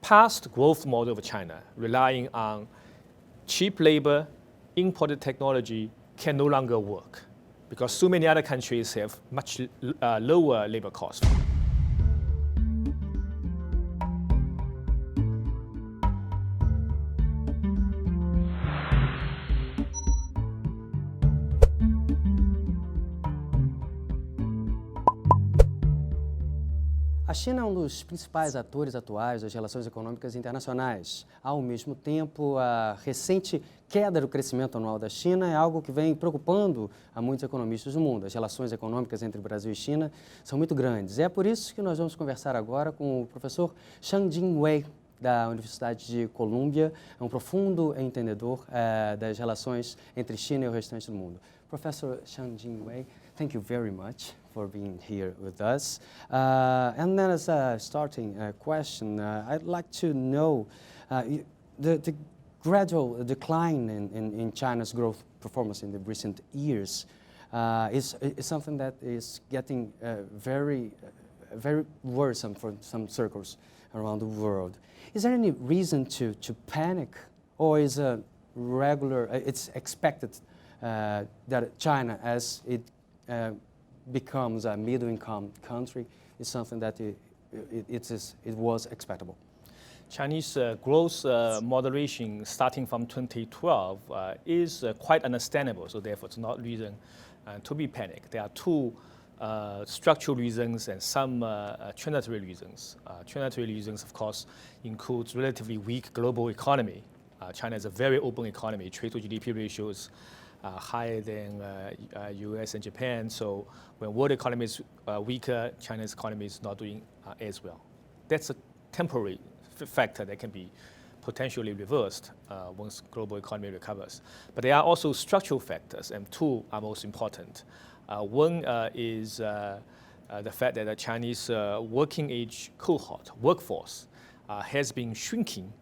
past growth model of China, relying on cheap labor, imported technology, can no longer work because so many other countries have much lower labor costs. A China é um dos principais atores atuais das relações econômicas internacionais. Ao mesmo tempo, a recente queda do crescimento anual da China é algo que vem preocupando a muitos economistas do mundo. As relações econômicas entre Brasil e China são muito grandes. É por isso que nós vamos conversar agora com o professor Shang-Jin Wei, da Universidade Columbia, é um profundo entendedor das relações entre China e o restante do mundo. Professor Shang-Jin Wei, thank you very much for being here with us. And then as a starting question, I'd like to know the gradual decline in China's growth performance in the recent years is something that is getting very worrisome for some circles around the world. Is there any reason to panic, or is it's expected that China, as it becomes a middle-income country, is something that it was expectable? Chinese growth moderation starting from 2012 is quite understandable, so therefore it's not reason to be panicked. There are two structural reasons and some transitory reasons. Transitory reasons, of course, includes relatively weak global economy. China is a very open economy. Trade to GDP ratios higher than US and Japan. So when world economy is weaker, China's economy is not doing as well. That's a temporary factor that can be potentially reversed once global economy recovers. But there are also structural factors, and two are most important. One is the fact that the Chinese working age cohort, workforce, has been shrinking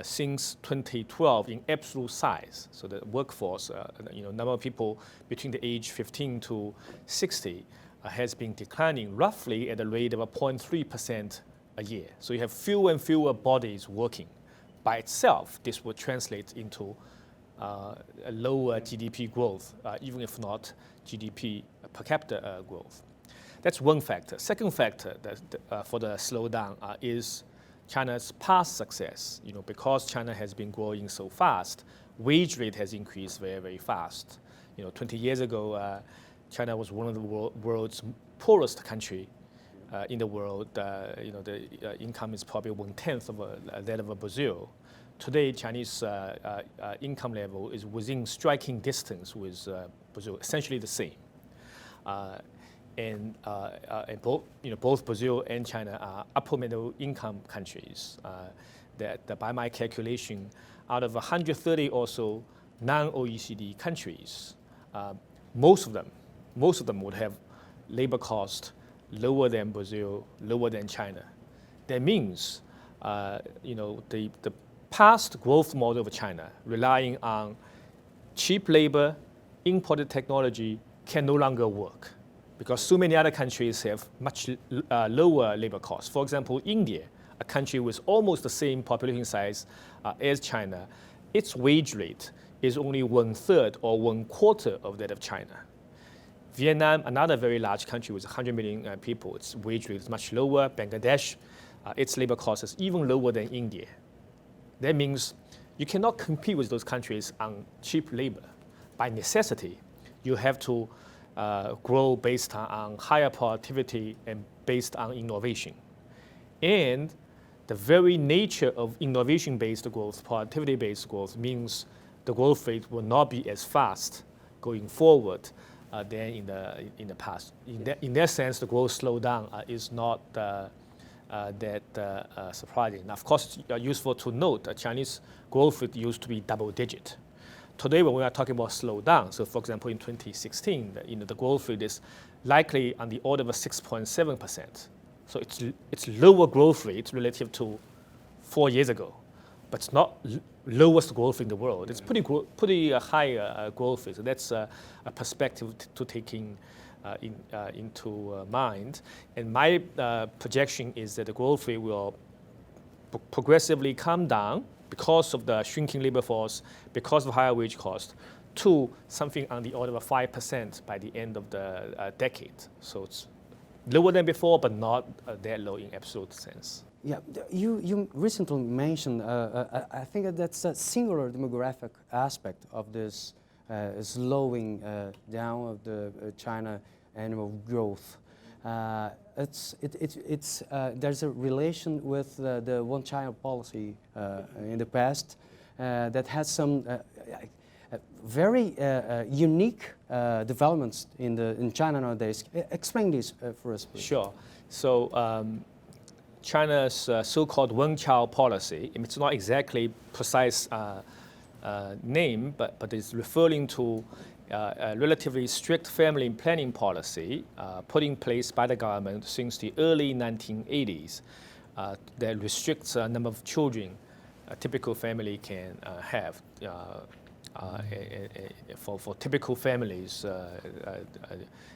since 2012 in absolute size. So the workforce, number of people between the age 15 to 60 has been declining roughly at a rate of 0.3% a year. So you have fewer and fewer bodies working. By itself, this would translate into a lower GDP growth, even if not GDP per capita growth. That's one factor. Second factor for the slowdown is China's past success. Because China has been growing so fast, wage rate has increased very, very fast. 20 years ago, China was one of the world's poorest country in the world. The income is probably 1/10 of that of Brazil. Today, Chinese income level is within striking distance with Brazil, essentially the same. And both Brazil and China are upper middle income countries. That by my calculation, out of 130 or so non-OECD countries, most of them would have labor cost lower than Brazil, lower than China. That means, the past growth model of China, relying on cheap labor, imported technology, can no longer work because so many other countries have much lower labor costs. For example, India, a country with almost the same population size as China, its wage rate is only 1/3 or 1/4 of that of China. Vietnam, another very large country with 100 million people, its wage rate is much lower. Bangladesh, its labor cost is even lower than India. That means you cannot compete with those countries on cheap labor. By necessity, you have to grow based on higher productivity and based on innovation. And the very nature of innovation-based growth, productivity-based growth, means the growth rate will not be as fast going forward than in the past. In that sense, the growth slowdown is not that surprising. Now, of course, it's useful to note that Chinese growth rate used to be double-digit. Today, when we are talking about slowdown, so for example, in 2016, the growth rate is likely on the order of 6.7%. So it's lower growth rate relative to 4 years ago, but it's not lowest growth in the world. It's pretty high growth rate. So that's a perspective to taking into mind. And my projection is that the growth rate will progressively come down because of the shrinking labor force, because of higher wage cost, to something on the order of 5% by the end of the decade. So it's lower than before, but not that low in absolute sense. Yeah, you recently mentioned, I think that's a singular demographic aspect of this slowing down of the China annual growth. There's a relation with the one-child policy in the past that has some very unique developments in China nowadays. Explain this for us, please. Sure. So China's so-called one-child policy, it's not exactly precise name, but it's referring to a relatively strict family planning policy put in place by the government since the early 1980s that restricts the number of children a typical family can have. For typical families,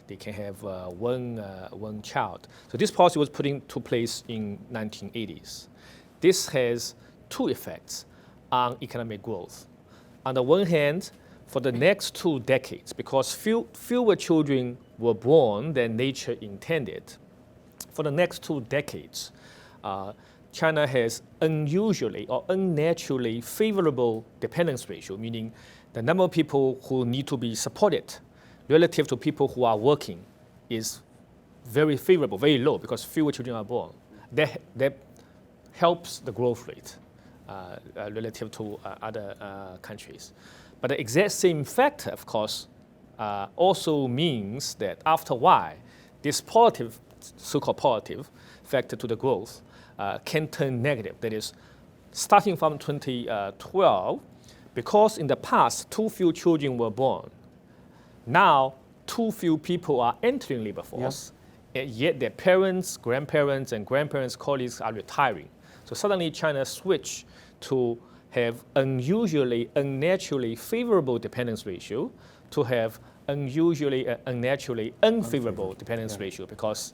they can have one child. So this policy was put into place in 1980s. This has two effects on economic growth. On the one hand, for the next 2 decades, because fewer children were born than nature intended, for the next 2 decades, China has unusually or unnaturally favorable dependence ratio, meaning the number of people who need to be supported relative to people who are working is very favorable, very low, because fewer children are born. That helps the growth rate relative to other countries. But the exact same factor, of course, also means that after a while, this positive, so-called positive factor to the growth can turn negative. That is, starting from 2012, because in the past, too few children were born. Now, too few people are entering labor force, and yet their parents, grandparents, and grandparents' colleagues are retiring. So suddenly, China switched to have unusually, unnaturally favorable dependence ratio to have unusually, unnaturally unfavorable dependence ratio, because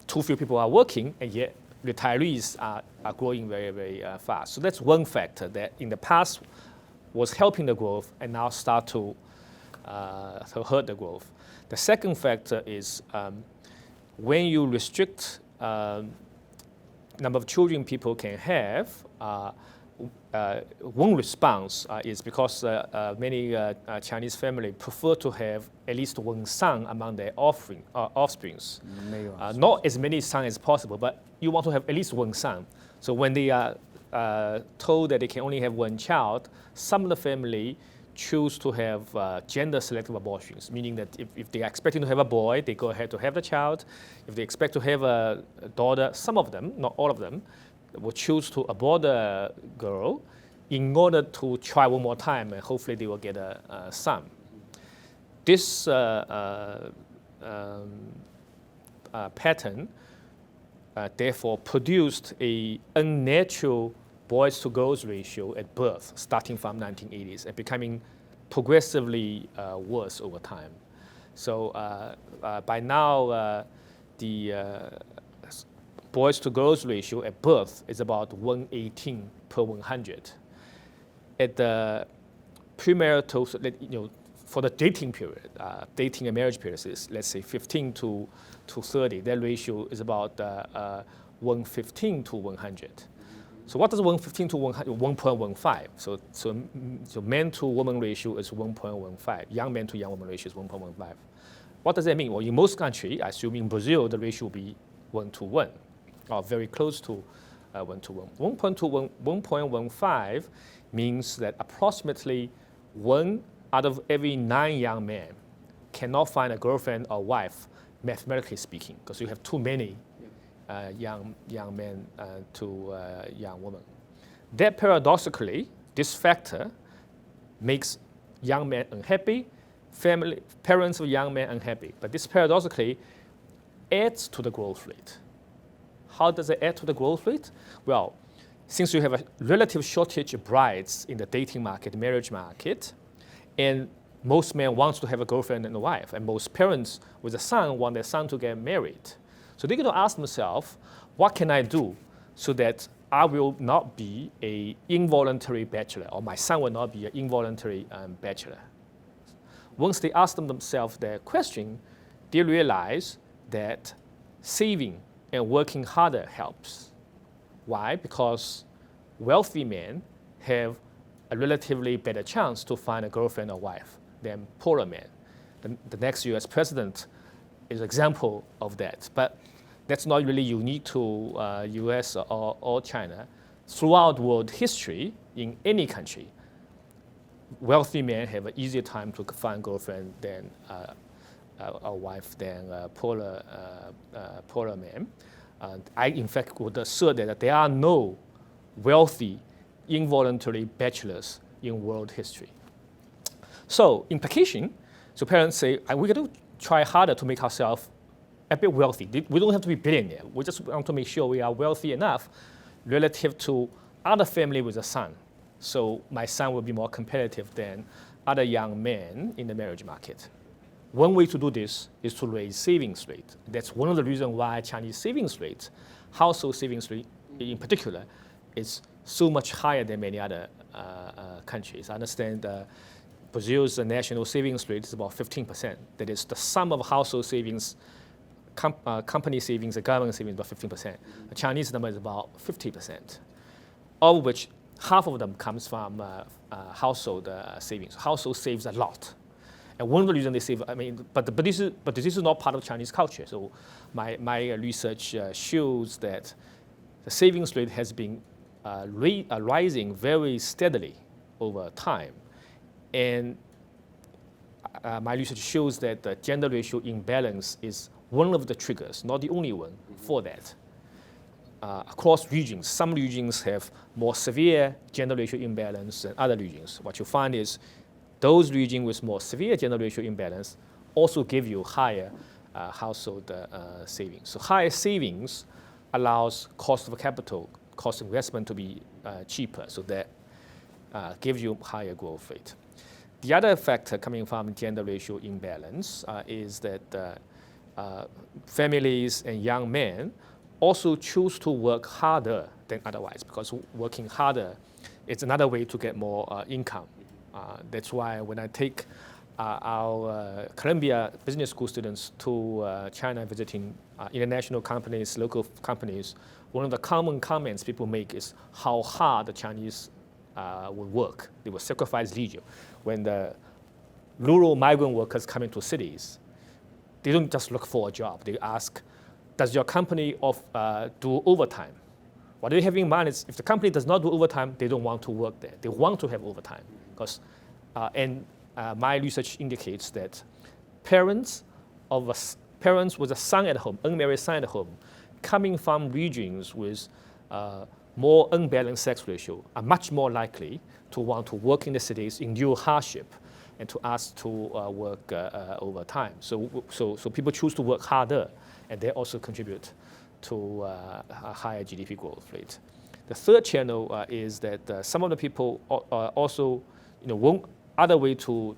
too few people are working, and yet retirees are growing very, very fast. So that's one factor that in the past was helping the growth and now start to hurt the growth. The second factor is when you restrict number of children people can have, one response is because many Chinese families prefer to have at least one son among their offsprings. Not as many sons as possible, but you want to have at least one son. So when they are told that they can only have one child, some of the family choose to have gender-selective abortions, meaning that if they are expecting to have a boy, they go ahead to have the child. If they expect to have a daughter, some of them, not all of them, will choose to abort the girl in order to try one more time, and hopefully they will get a son. This pattern therefore produced an unnatural boys to girls ratio at birth, starting from 1980s and becoming progressively worse over time. So by now, the boys to girls ratio at birth is about 118 per 100. At the premarital, for the dating period, dating and marriage period is, let's say, 15 to 30. That ratio is about 115 to 100. So what does 115 to 1.15? So man to woman ratio is 1.15. Young man to young woman ratio is 1.15. What does that mean? Well, in most countries, I assume in Brazil, the ratio will be 1 to 1, or very close to 1 to 1. 1.15 means that approximately 1 out of every 9 young men cannot find a girlfriend or wife, mathematically speaking, because you have too many young men to young women. That paradoxically, this factor makes young men unhappy, parents of young men unhappy. But this paradoxically adds to the growth rate. How does it add to the growth rate? Well, since you have a relative shortage of brides in the dating market, marriage market, and most men want to have a girlfriend and a wife, and most parents with a son want their son to get married. So they're going to ask themselves, what can I do so that I will not be an involuntary bachelor, or my son will not be an involuntary bachelor. Once they ask themselves that question, they realize that saving and working harder helps. Why? Because wealthy men have a relatively better chance to find a girlfriend or wife than poorer men. The next US president is an example of that. But that's not really unique to US or China. Throughout world history, in any country, wealthy men have an easier time to find girlfriend than a wife than poorer men. I, in fact, would assert that there are no wealthy involuntary bachelors in world history. So implication, so parents say, we got to try harder to make ourselves a bit wealthy. We don't have to be billionaire. We just want to make sure we are wealthy enough relative to other family with a son. So my son will be more competitive than other young men in the marriage market. One way to do this is to raise savings rate. That's one of the reasons why Chinese savings rate, household savings rate in particular, is so much higher than many other countries. I understand Brazil's national savings rate is about 15%. That is the sum of household savings, company savings, and government savings about 15%. The Chinese number is about 50%, of which half of them comes from household savings. Household saves a lot. And one of the reasons they save, but this is not part of Chinese culture. So my research shows that the savings rate has been rising very steadily over time. And my research shows that the gender ratio imbalance is one of the triggers, not the only one, for that. Across regions, some regions have more severe gender ratio imbalance than other regions. What you find is those regions with more severe gender ratio imbalance also give you higher household savings. So higher savings allows cost of capital, cost of investment to be cheaper, so that gives you higher growth rate. The other factor coming from gender ratio imbalance is that families and young men also choose to work harder than otherwise, because working harder is another way to get more income. That's why when I take our Columbia Business School students to China visiting international companies, local companies, one of the common comments people make is how hard the Chinese would work. They would sacrifice leisure. When the rural migrant workers come into cities, they don't just look for a job. They ask, does your company do overtime? What they have in mind is if the company does not do overtime, they don't want to work there. They want to have overtime. Because, my research indicates that parents with a son at home, unmarried son at home, coming from regions with more unbalanced sex ratio are much more likely to want to work in the cities, endure hardship, and to ask to work overtime. So people choose to work harder, and they also contribute to a higher GDP growth rate. The third channel is that some of the people also, other way to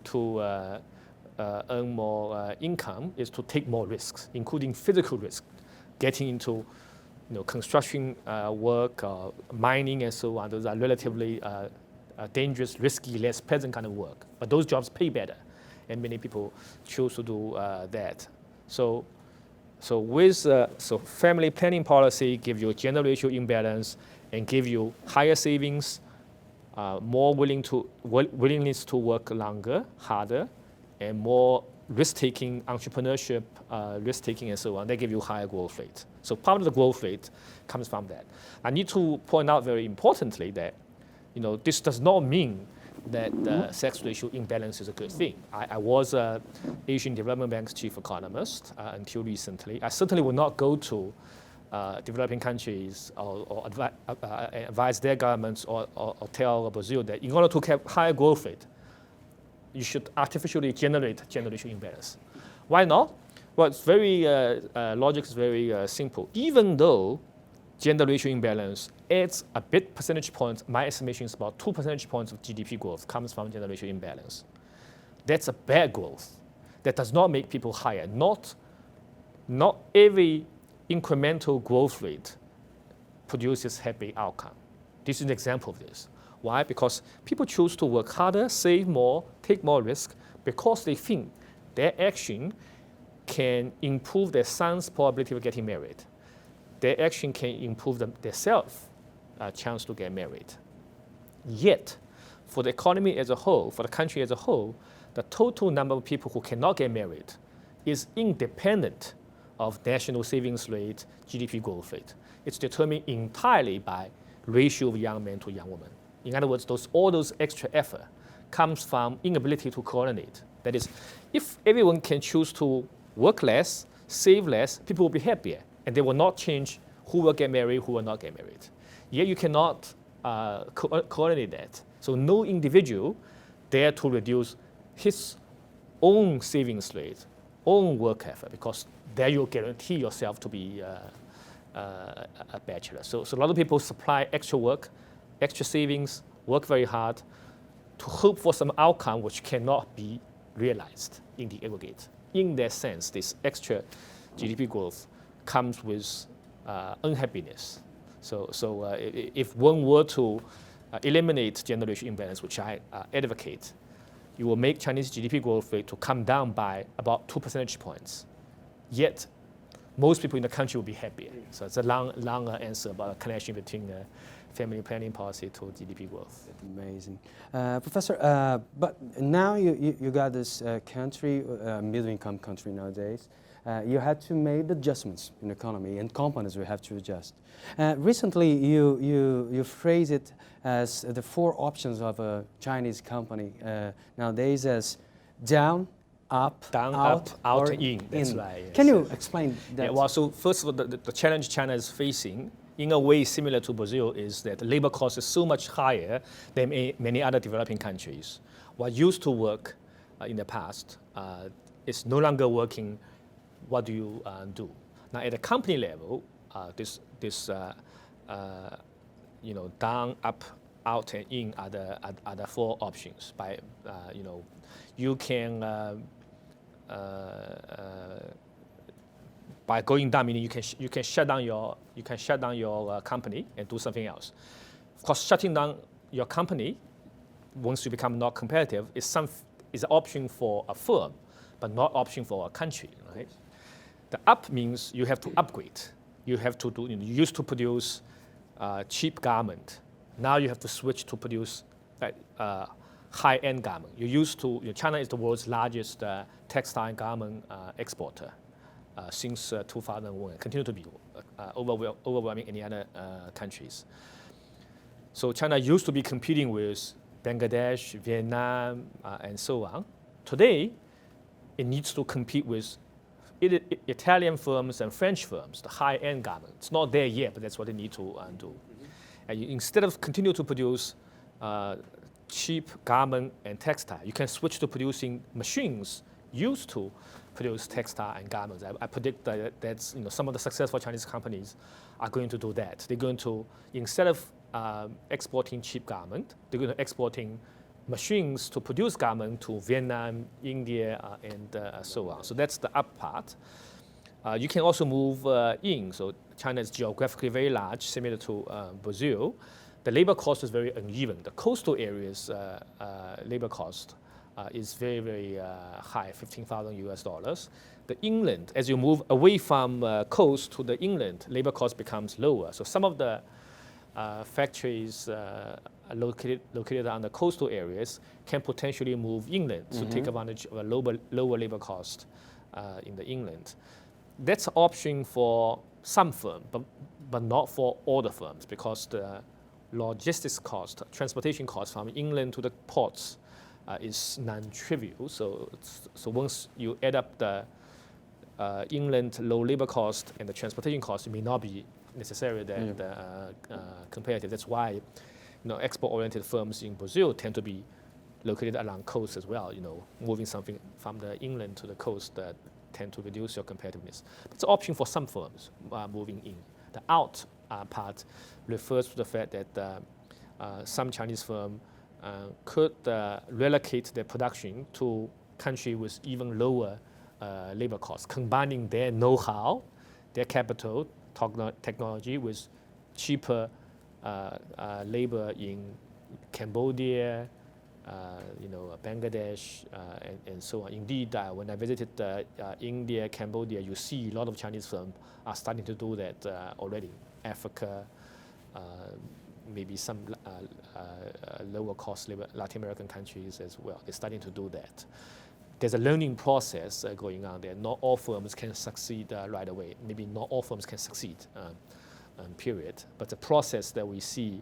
earn more income is to take more risks, including physical risk, getting into construction work, mining, and so on. Those are relatively dangerous, risky, less pleasant kind of work. But those jobs pay better, and many people choose to do that. So family planning policy gives you a gender ratio imbalance and give you higher savings, more willingness to work longer, harder, and more risk-taking, entrepreneurship, risk-taking, and so on. They give you higher growth rate. So part of the growth rate comes from that. I need to point out very importantly that this does not mean that sex ratio imbalance is a good thing. I was Asian Development Bank's chief economist until recently. I certainly would not go to developing countries or advise their governments or tell Brazil that in order to have higher growth rate, you should artificially generate gender ratio imbalance. Why not? Well, it's very, logic is very simple. Even though gender ratio imbalance adds a bit percentage points, my estimation is about 2 percentage points of GDP growth comes from gender ratio imbalance. That's a bad growth. That does not make people higher. Not every incremental growth rate produces happy outcome. This is an example of this. Why? Because people choose to work harder, save more, take more risk, because they think their action can improve their son's probability of getting married. Their action can improve their self chance to get married. Yet, for the economy as a whole, for the country as a whole, the total number of people who cannot get married is independent of national savings rate, GDP growth rate. It's determined entirely by ratio of young men to young women. In other words, all those extra effort comes from inability to coordinate. That is, if everyone can choose to work less, save less, people will be happier, and they will not change who will get married, who will not get married. Yet you cannot coordinate that. So no individual dare to reduce his own savings rate, own work effort, because there you guarantee yourself to be a bachelor. So a lot of people supply extra work, extra savings, work very hard to hope for some outcome which cannot be realized in the aggregate. In that sense, this extra GDP growth comes with unhappiness. So if one were to eliminate generation imbalance, which I advocate, you will make Chinese GDP growth rate to come down by about 2 percentage points. Yet, most people in the country will be happier. So it's a long answer about a connection between family planning policy to GDP growth. Amazing. Professor, but now you got this country, middle-income country nowadays. You had to make adjustments in the economy, and companies will have to adjust. Recently, you phrase it as the 4 options of a Chinese company nowadays as down, up, out, or in. That's right. Yes. Can you explain that? Yeah, well, so first of all, the challenge China is facing, in a way similar to Brazil, is that the labor cost is so much higher than many other developing countries. What used to work in the past is no longer working. What do you do? Now, at the company level, this down, up, out, and in are the 4 options. By you can by going down, meaning you can shut down your company and do something else. Of course, shutting down your company once you become not competitive is an option for a firm, but not option for a country, right? The up means you have to upgrade. You have to do. You used to produce cheap garment. Now you have to switch to produce high-end garment. China is the world's largest textile garment exporter since 2001. Continue to be overwhelming any other countries. So China used to be competing with Bangladesh, Vietnam, and so on. Today, it needs to compete with Italian firms and French firms, the high-end garment. It's not there yet, but that's what they need to do. And instead of continue to produce cheap garment and textile, you can switch to producing machines used to produce textile and garments. I predict that some of the successful Chinese companies are going to do that. They're going to, instead of exporting cheap garment, they're going to exporting machines to produce garment to Vietnam, India, and so on. So that's the up part. You can also move in. So China is geographically very large, similar to Brazil. The labor cost is very uneven. The coastal areas labor cost is very, very high, $15,000. The inland, as you move away from coast to the inland, labor cost becomes lower. So some of the factories located on the coastal areas can potentially move inland to take advantage of a lower labor cost in the inland. That's an option for some firms, but not for all the firms, because the logistics cost, transportation cost from inland to the ports is non-trivial. So once you add up the inland low labor cost and the transportation cost, it may not be necessarily that competitive. That's why export-oriented firms in Brazil tend to be located along coast as well. Moving something from the inland to the coast that tend to reduce your competitiveness. It's an option for some firms moving in. The out part refers to the fact that some Chinese firms could relocate their production to countries with even lower labor costs, combining their know-how, their capital, technology with cheaper labor in Cambodia, Bangladesh, and so on. Indeed, when I visited India, Cambodia, you see a lot of Chinese firms are starting to do that already. Africa, maybe some lower cost Latin American countries as well. They're starting to do that. There's a learning process going on there. Not all firms can succeed right away. Maybe not all firms can succeed, period. But the process that we see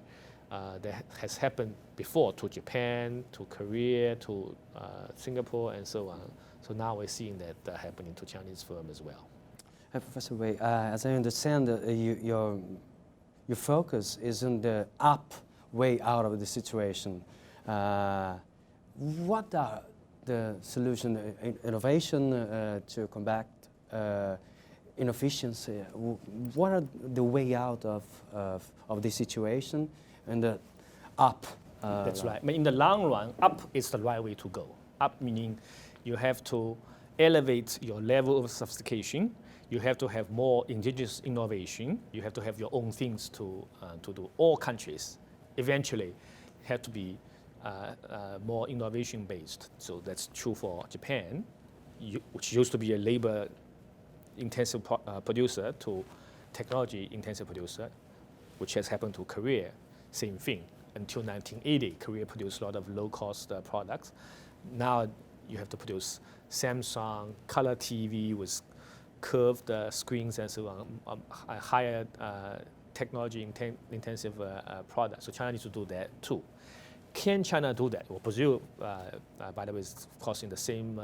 that has happened before to Japan, to Korea, to Singapore, and so on. So now we're seeing that happening to Chinese firms as well. Professor Wei, as I understand, your focus is on the up way out of the situation. What are the solution, innovation to combat inefficiency? What are the way out of the situation and the up? That's right. But in the long run, up is the right way to go. Up meaning you have to elevate your level of sophistication. You have to have more indigenous innovation. You have to have your own things to do. All countries eventually have to be more innovation based. So that's true for Japan, which used to be a labor intensive producer, to technology intensive producer, which has happened to Korea. Same thing. Until 1980, Korea produced a lot of low cost products. Now you have to produce Samsung, color TV with curved screens and so on, a higher technology intensive products. So China needs to do that too. Can China do that? Well, Brazil, by the way, is of course in the same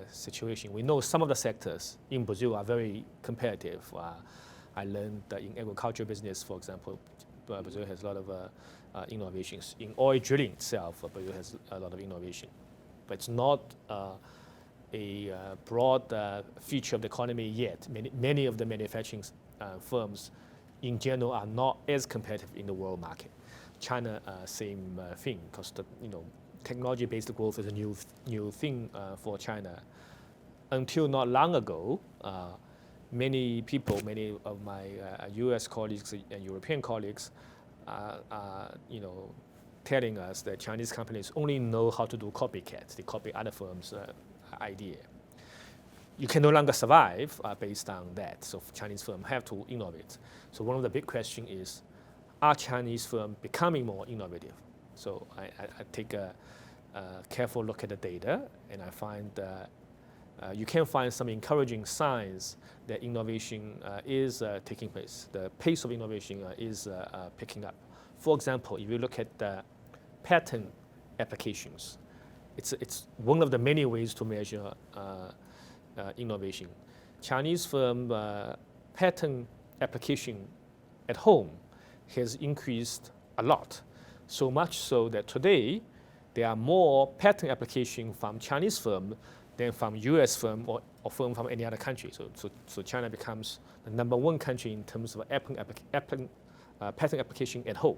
situation. We know some of the sectors in Brazil are very competitive. I learned that in agriculture business, for example, Brazil has a lot of innovations. In oil drilling itself, Brazil has a lot of innovation. But it's not a broad feature of the economy yet. Many of the manufacturing firms in general are not as competitive in the world market. China, same thing, because the technology-based growth is a new thing for China. Until not long ago, many of my U.S. colleagues and European colleagues are telling us that Chinese companies only know how to do copycats. They copy other firms' idea. You can no longer survive based on that. So Chinese firms have to innovate. So one of the big questions is, are Chinese firms becoming more innovative? So I take a careful look at the data, and I find you can find some encouraging signs that innovation is taking place. The pace of innovation is picking up. For example, if you look at the patent applications, it's one of the many ways to measure innovation. Chinese firm patent application at home has increased a lot, so much so that today there are more patent applications from Chinese firm than from U.S. firm or firm from any other country. So China becomes the #1 country in terms of patent application at home.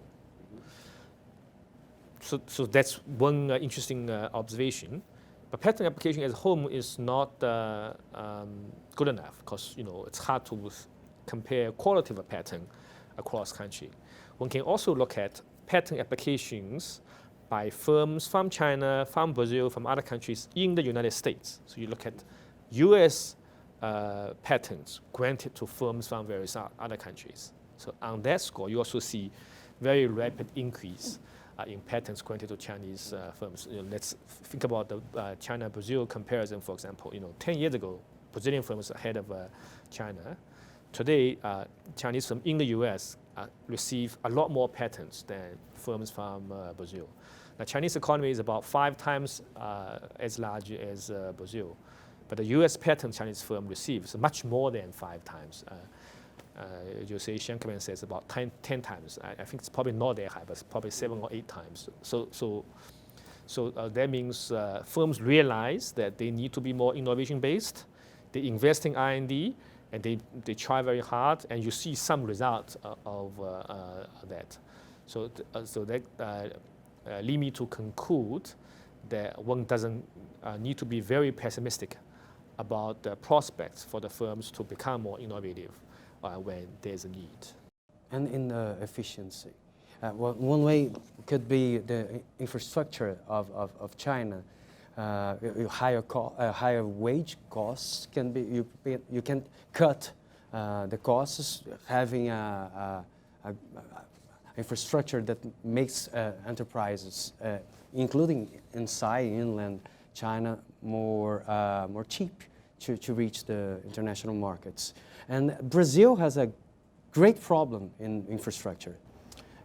So that's one interesting observation. But patent application at home is not good enough, because it's hard to compare quality of a patent across country. One can also look at patent applications by firms from China, from Brazil, from other countries in the United States. So you look at U.S. patents granted to firms from various other countries. So on that score, you also see very rapid increase in patents granted to Chinese firms. Let's think about the China-Brazil comparison, for example. 10 years ago, Brazilian firms ahead of China. Today, Chinese firms in the U.S. receive a lot more patents than firms from Brazil. The Chinese economy is about 5 times as large as Brazil, but the U.S. patent Chinese firm receives much more than 5 times. You say Shang-Jin says about 10 times. I think it's probably not that high, but it's probably 7 or 8 times. So that means firms realize that they need to be more innovation-based. They invest in R&D, and they try very hard, and you see some results of that. So that lead me to conclude that one doesn't need to be very pessimistic about the prospects for the firms to become more innovative. when there's a need. And in efficiency. One way could be the infrastructure of China. Higher wage costs can be, you can cut the costs, having a infrastructure that makes enterprises, including inside inland China, more cheap to reach the international markets. And Brazil has a great problem in infrastructure.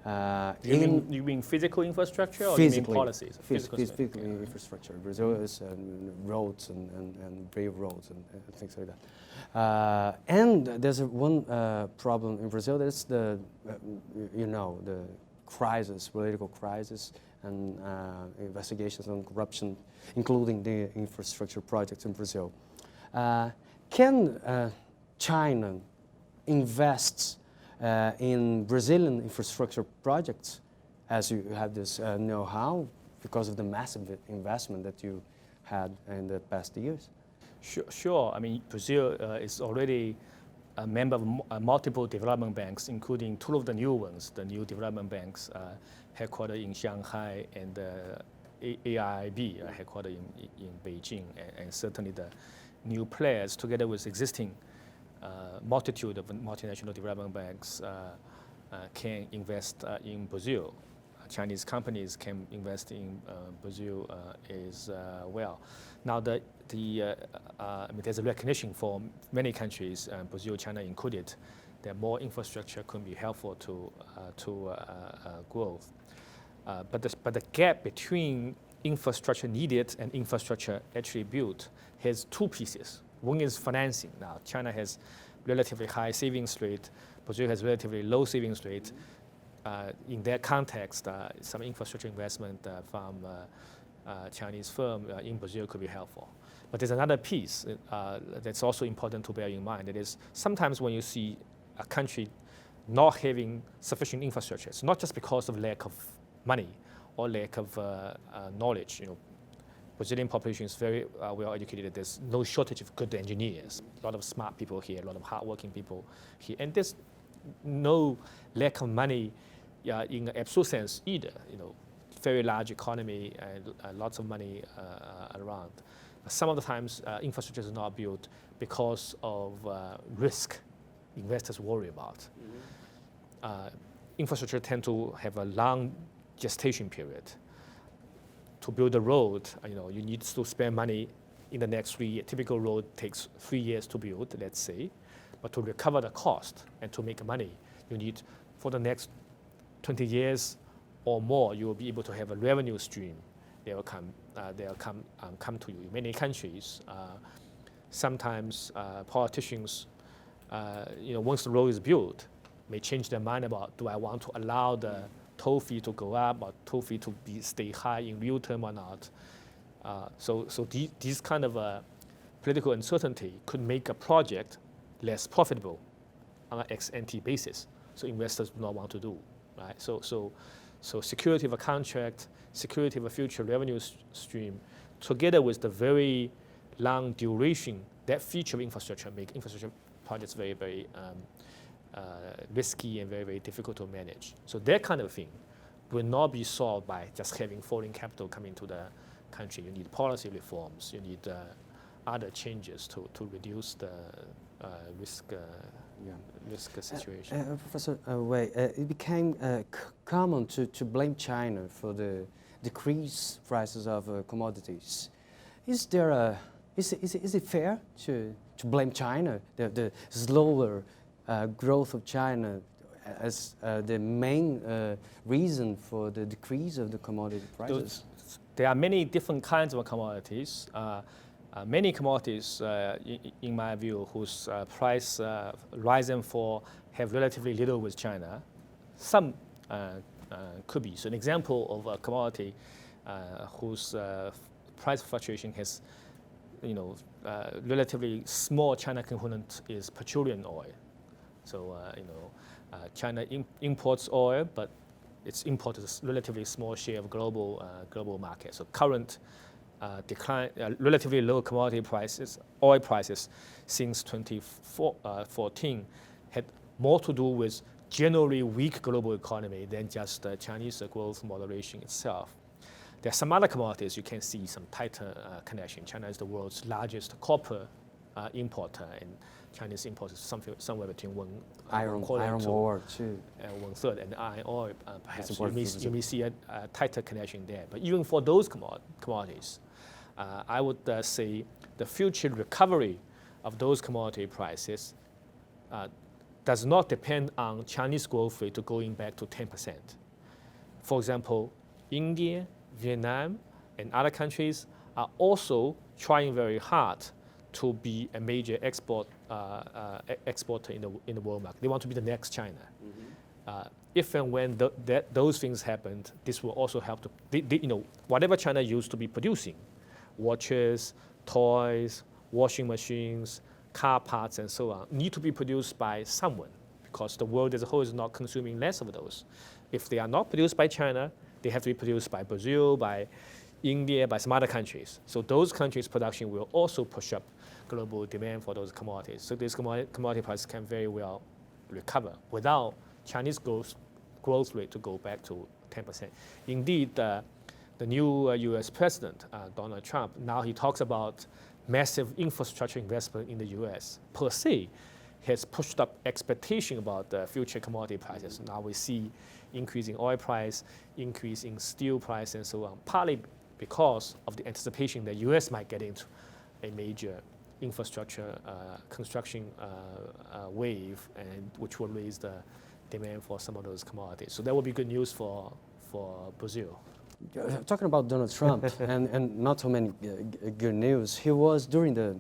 You mean physical infrastructure or you mean policies? Physical infrastructure. Brazil is roads and railroads and things like that. And there's one problem in Brazil. That's the crisis, political crisis, and investigations on corruption, including the infrastructure projects in Brazil. Can China invest in Brazilian infrastructure projects, as you have this know-how, because of the massive investment that you had in the past years? Sure. I mean, Brazil is already a member of multiple development banks, including two of the new ones, the new development banks headquartered in Shanghai, and AIIB headquartered in Beijing, and certainly the new players, together with existing multitude of multinational development banks, can invest in Brazil. Chinese companies can invest in Brazil as well. Now, there's a recognition for many countries, Brazil, China included, that more infrastructure could be helpful to growth. But the gap between infrastructure needed and infrastructure actually built has two pieces. One is financing. Now, China has relatively high savings rate. Brazil has relatively low savings rate. In that context, some infrastructure investment from Chinese firm in Brazil could be helpful. But there's another piece that's also important to bear in mind. That is, sometimes when you see a country not having sufficient infrastructure, it's not just because of lack of money or lack of knowledge. Brazilian population is very well educated. There's no shortage of good engineers. A lot of smart people here, a lot of hardworking people here, and there's no lack of money in the absolute sense either. Very large economy and lots of money around. Some of the times, infrastructure is not built because of risk investors worry about. Infrastructure tend to have a long gestation period. To build a road, you need to spend money in the next 3 years. Typical road takes 3 years to build, let's say. But to recover the cost and to make money, you need, for the next 20 years or more, you will be able to have a revenue stream. They will come to you. In many countries, sometimes politicians, once the road is built, may change their mind about, do I want to allow the toll fee to go up or toll fee to stay high in real term or not? So these kind of political uncertainty could make a project less profitable on an ex-ante basis. So investors do not want to do, right? So security of a contract, security of a future revenue stream, together with the very long duration, that feature of infrastructure make infrastructure projects very, very risky and very, very difficult to manage. So that kind of thing will not be solved by just having foreign capital come into the country. You need policy reforms. You need other changes to reduce the risk situation. Professor Wei, it became common to blame China for the decreased prices of commodities. Is it fair to blame China, the slower growth of China, as the main reason for the decrease of the commodity prices? There are many different kinds of commodities. Many commodities, in my view, whose price rise and fall have relatively little with China. Some could be. So an example of a commodity whose price fluctuation has, relatively small China component is petroleum oil. So, China imports oil, but its import is a relatively small share of global market. So current decline, relatively low commodity prices, oil prices since 2014 had more to do with generally weak global economy than just the Chinese growth moderation itself. There are some other commodities you can see some tighter connection. China is the world's largest copper importer, and Chinese imports somewhere between iron ore too. 1/3, and iron ore perhaps you may see a tighter connection there. But even for those commodities, I would say the future recovery of those commodity prices does not depend on Chinese growth rate to going back to 10%. For example, India, Vietnam, and other countries are also trying very hard to be a major exporter in the world market. They want to be the next China. If and when those things happen, this will also help to, whatever China used to be producing, watches, toys, washing machines, car parts, and so on, need to be produced by someone, because the world as a whole is not consuming less of those. If they are not produced by China, they have to be produced by Brazil, by India, by some other countries. So those countries' production will also push up global demand for those commodities. So this commodity price can very well recover without Chinese growth rate to go back to 10%. Indeed, the new US President, Donald Trump, now he talks about massive infrastructure investment in the US per se has pushed up expectation about the future commodity prices. Now we see increasing oil price, increasing steel price, and so on, partly because of the anticipation that US might get into a major infrastructure construction wave, and which will raise the demand for some of those commodities. So that will be good news for Brazil. Talking about Donald Trump and not so many good news, he was during the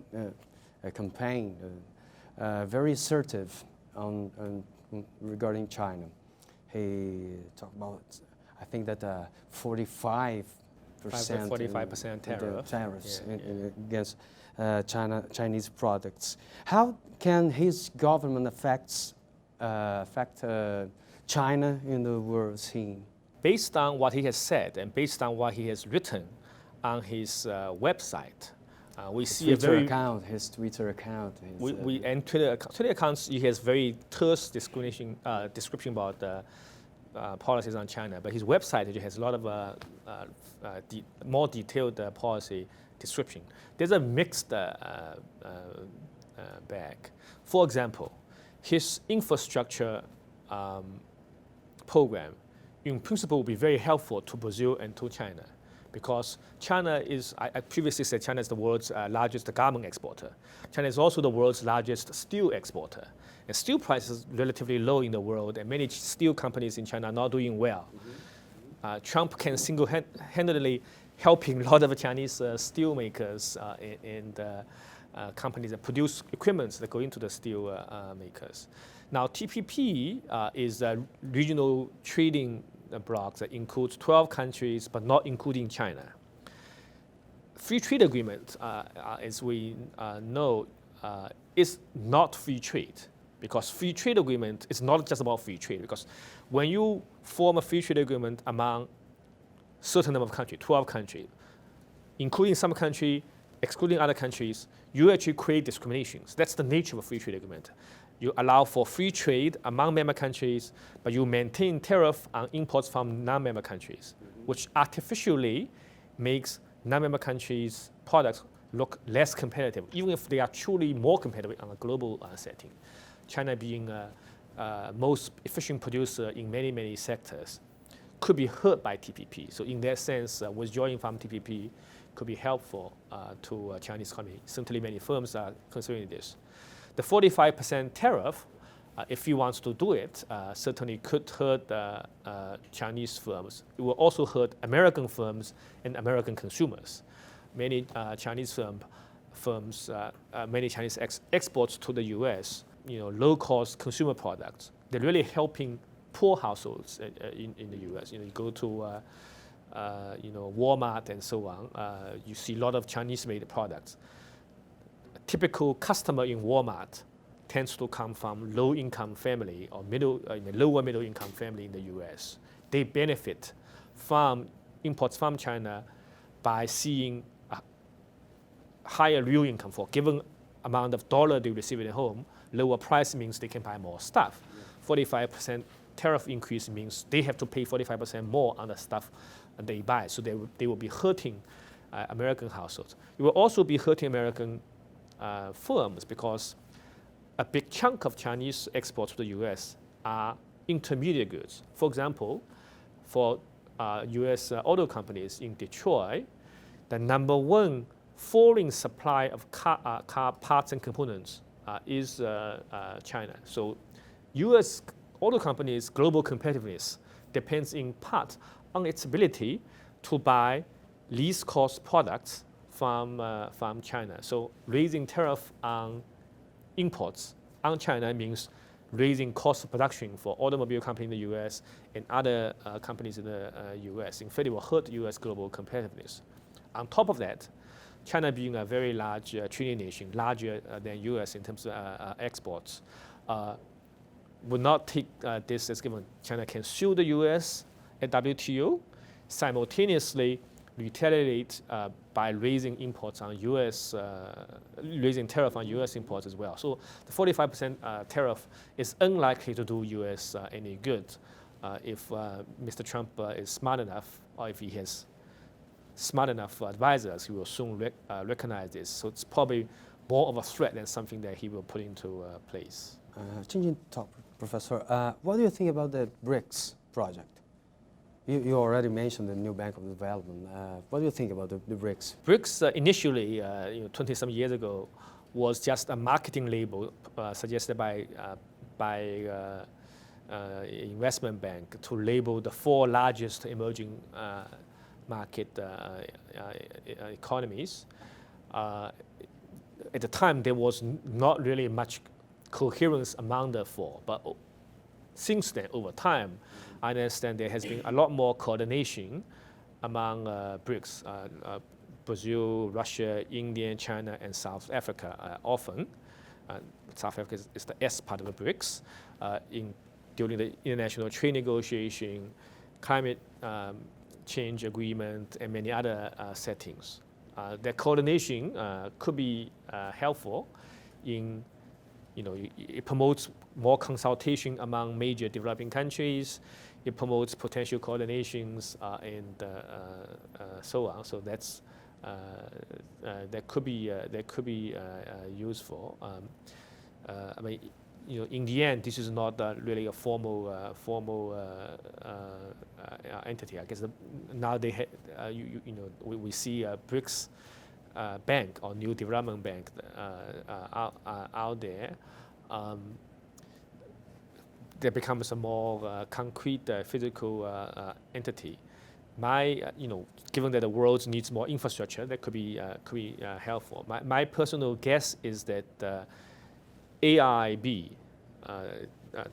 campaign very assertive regarding China. He talked about, I think that 45% tariffs against Chinese products. How can his government affect China in the world scene? Based on what he has said and based on what he has written on his website, we see his Twitter account. And Twitter accounts, he has very terse description about the policies on China. But his website has a lot of more detailed policy description. There's a mixed bag. For example, his infrastructure program, in principle, will be very helpful to Brazil and to China, because China is, I previously said China is the world's largest garment exporter. China is also the world's largest steel exporter. And steel prices are relatively low in the world, and many steel companies in China are not doing well. Trump can single-handedly helping a lot of Chinese steel makers and companies that produce equipment that go into the steel makers. Now, TPP is a regional trading bloc that includes 12 countries, but not including China. Free trade agreement, as we know, is not free trade, because free trade agreement is not just about free trade, because when you form a free trade agreement among certain number of countries, 12 countries, including some country, excluding other countries, you actually create discriminations. That's the nature of a free trade agreement. You allow for free trade among member countries, but you maintain tariff on imports from non-member countries, which artificially makes non-member countries' products look less competitive, even if they are truly more competitive on a global setting. China being most efficient producer in many, many sectors could be hurt by TPP. So in that sense, withdrawing from TPP could be helpful to Chinese economy. Certainly many firms are considering this. The 45% tariff, if he wants to do it, certainly could hurt Chinese firms. It will also hurt American firms and American consumers. Many Chinese firms, many Chinese exports to the US, low-cost consumer products. They're really helping poor households in the US. You go to Walmart and so on. You see a lot of Chinese-made products. A typical customer in Walmart tends to come from low-income family or lower middle-income family in the US. They benefit from imports from China by seeing a higher real income for given amount of dollar they receive at home lower price means they can buy more stuff. 45% tariff increase means they have to pay 45% more on the stuff they buy. So they will be hurting American households. It will also be hurting American firms because a big chunk of Chinese exports to the US are intermediate goods. For example, for US auto companies in Detroit, the number one foreign supply of car parts and components is China. So US auto companies' global competitiveness depends in part on its ability to buy least cost products from China. So raising tariff on imports on China means raising cost of production for automobile companies in the US and other companies in the US. In fact, it will hurt US global competitiveness. On top of that, China being a very large trading nation, larger than US in terms of exports, would not take this as given. China can sue the US at WTO, simultaneously retaliate by raising imports on US, raising tariff on US imports as well. So the 45% tariff is unlikely to do US any good if Mr. Trump is smart enough, or if he has smart enough advisors, he will soon recognize this. So it's probably more of a threat than something that he will put into place. Changing topic, Professor, what do you think about the Brics project? You already mentioned the new Bank of Development. What do you think about the Brics? Brics initially, 20-some years ago, was just a marketing label suggested by investment bank to label the 4 largest emerging market economies. At the time, there was not really much coherence among the 4, but since then, over time, I understand there has been a lot more coordination among BRICS, Brazil, Russia, India, China, and South Africa. Often, South Africa is the S part of the BRICS. During the international trade negotiation, climate change agreement, and many other settings. That coordination could be helpful in, it promotes more consultation among major developing countries. It promotes potential coordinations and so on. So that's that could be useful. I mean, in the end, this is not really a formal entity. I guess now they we see a BRICS bank or new development bank out there. There becomes a more concrete physical entity. Given that the world needs more infrastructure, that could be helpful. My personal guess is that AIIB,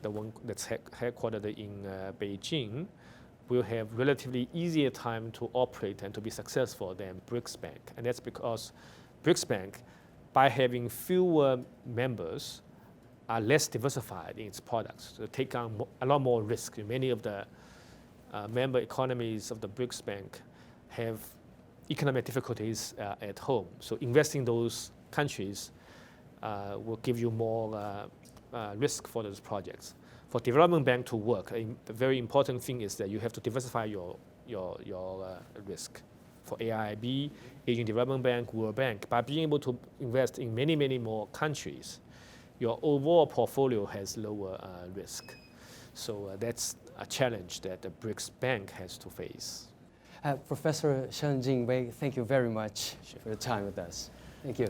the one that's headquartered in Beijing, will have relatively easier time to operate and to be successful than BRICS Bank. And that's because BRICS Bank, by having fewer members, are less diversified in its products. So take on a lot more risk. Many of the member economies of the BRICS Bank have economic difficulties at home. So investing in those countries will give you more risk for those projects. For development bank to work, the very important thing is that you have to diversify your risk. For AIIB, Asian Development Bank, World Bank, by being able to invest in many, many more countries, your overall portfolio has lower risk. So that's a challenge that the BRICS Bank has to face. Professor Shang-Jin Wei, thank you very much for your time with us. Thank you.